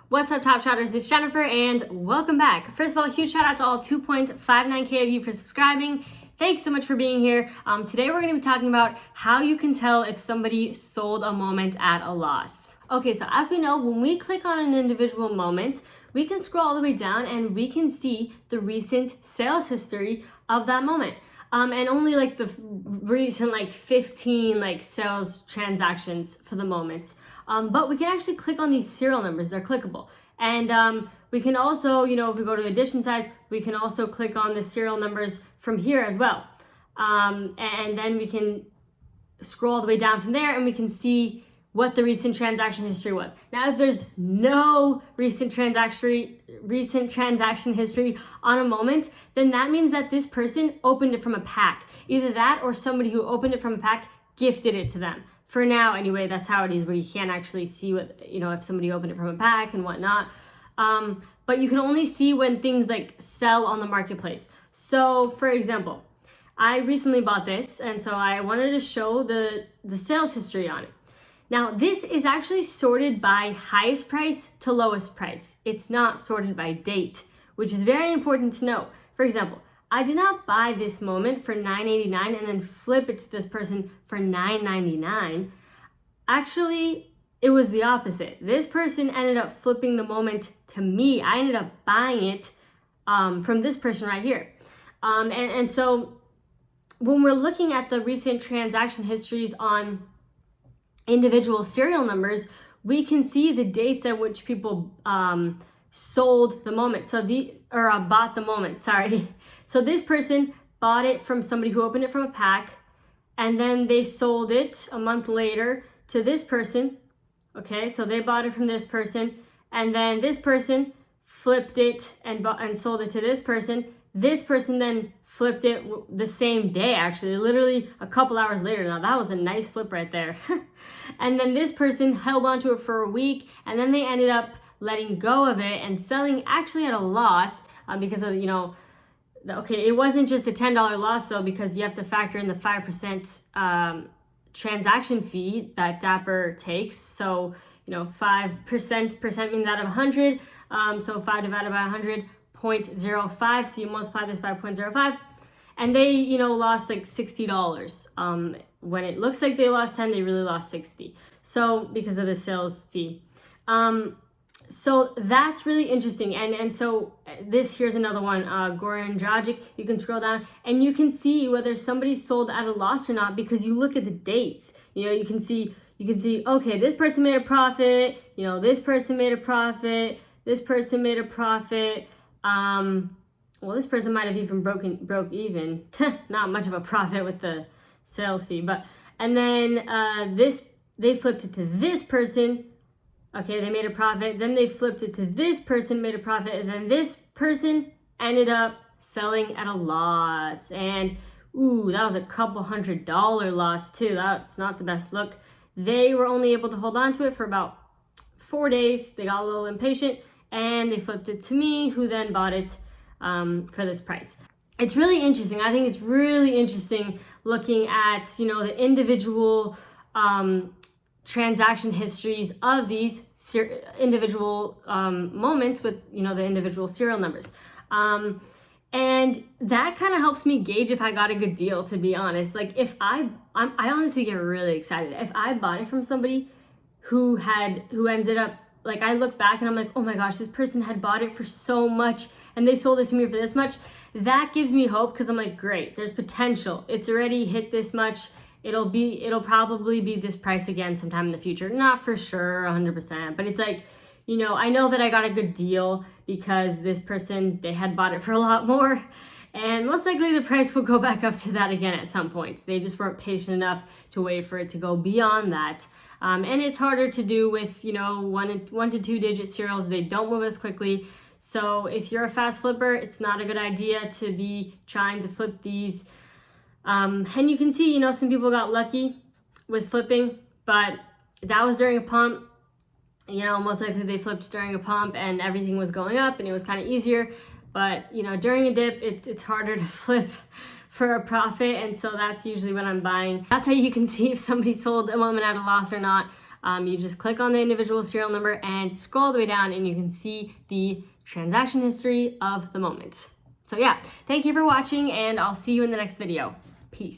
What's up, Top Shotters? It's Jennifer, and welcome back. First of all, huge shout out to all 2.59K of you for subscribing. Thanks so much for being here. Today we're going to be talking about how you can tell if somebody sold a moment at a loss. Okay, so as we know, when we click on an individual moment, we can scroll all the way down and we can see the recent sales history of that moment. And only like the recent 15 sales transactions for the moments. But we can actually click on these serial numbers. They're clickable. And we can also, if we go to edition size, we can also click on the serial numbers from here as well. And then we can scroll all the way down from there and we can see what the recent transaction history was. Now, if there's no recent transaction history on a moment, then that means that this person opened it from a pack. Either that or somebody who opened it from a pack gifted it to them. For now, anyway, that's how it is, where you can't actually see what, if somebody opened it from a pack and whatnot. But you can only see when things sell on the marketplace. So, for example, I recently bought this, and so I wanted to show the sales history on it. Now, this is actually sorted by highest price to lowest price. It's not sorted by date, which is very important to know. For example, I did not buy this moment for $9.89 and then flip it to this person for $9.99. Actually, it was the opposite. This person ended up flipping the moment to me. I ended up buying it from this person right here. And so when we're looking at the recent transaction histories on individual serial numbers, we can see the dates at which people sold the moment. Bought the moment, sorry. So this person bought it from somebody who opened it from a pack, and then they sold it a month later to this person. Okay, so they bought it from this person, and then this person flipped it and sold it to this person. This person then flipped it the same day, actually, literally a couple hours later. Now, that was a nice flip right there. And then this person held on to it for a week, and then they ended up letting go of it and selling actually at a loss because of, it wasn't just a $10 loss, though, because you have to factor in the 5% transaction fee that Dapper takes. So, 5% means out of 100. So 5 divided by 100. 0.05, so you multiply this by 0.05, and they lost $60. When it looks like they lost 10, they really lost 60, so because of the sales fee. So that's really interesting. And so here's another one, Goranjagic. You can scroll down and you can see whether somebody sold at a loss or not because you look at the dates. You can see okay, this person made a profit, this person made a profit, this person made a profit. Well, this person might have even broke even. Not much of a profit with the sales fee, and then they flipped it to this person. Okay, they made a profit. Then they flipped it to this person, made a profit, and then this person ended up selling at a loss. And that was a couple $100 loss too. That's not the best look. They were only able to hold on to it for about 4 days. They got a little impatient, and they flipped it to me, who then bought it for this price. It's really interesting. I think it's really interesting looking at, the individual transaction histories of these individual moments with, the individual serial numbers. And that kind of helps me gauge if I got a good deal, to be honest. If I honestly get really excited. If I bought it from somebody who ended up, I look back and I'm like, oh my gosh, this person had bought it for so much and they sold it to me for this much. That gives me hope because I'm like, great, there's potential. It's already hit this much. It'll probably be this price again sometime in the future. Not for sure, 100%, but it's I know that I got a good deal because this person, they had bought it for a lot more. And most likely the price will go back up to that again at some point. They just weren't patient enough to wait for it to go beyond that. And it's harder to do with, 1 to 2 digit serials. They don't move as quickly. So if you're a fast flipper, it's not a good idea to be trying to flip these. And you can see, some people got lucky with flipping, but that was during a pump. Most likely they flipped during a pump and everything was going up and it was kind of easier. But, during a dip, it's harder to flip for a profit. And so that's usually when I'm buying. That's how you can see if somebody sold a moment at a loss or not. You just click on the individual serial number and scroll all the way down and you can see the transaction history of the moment. So yeah, thank you for watching and I'll see you in the next video. Peace.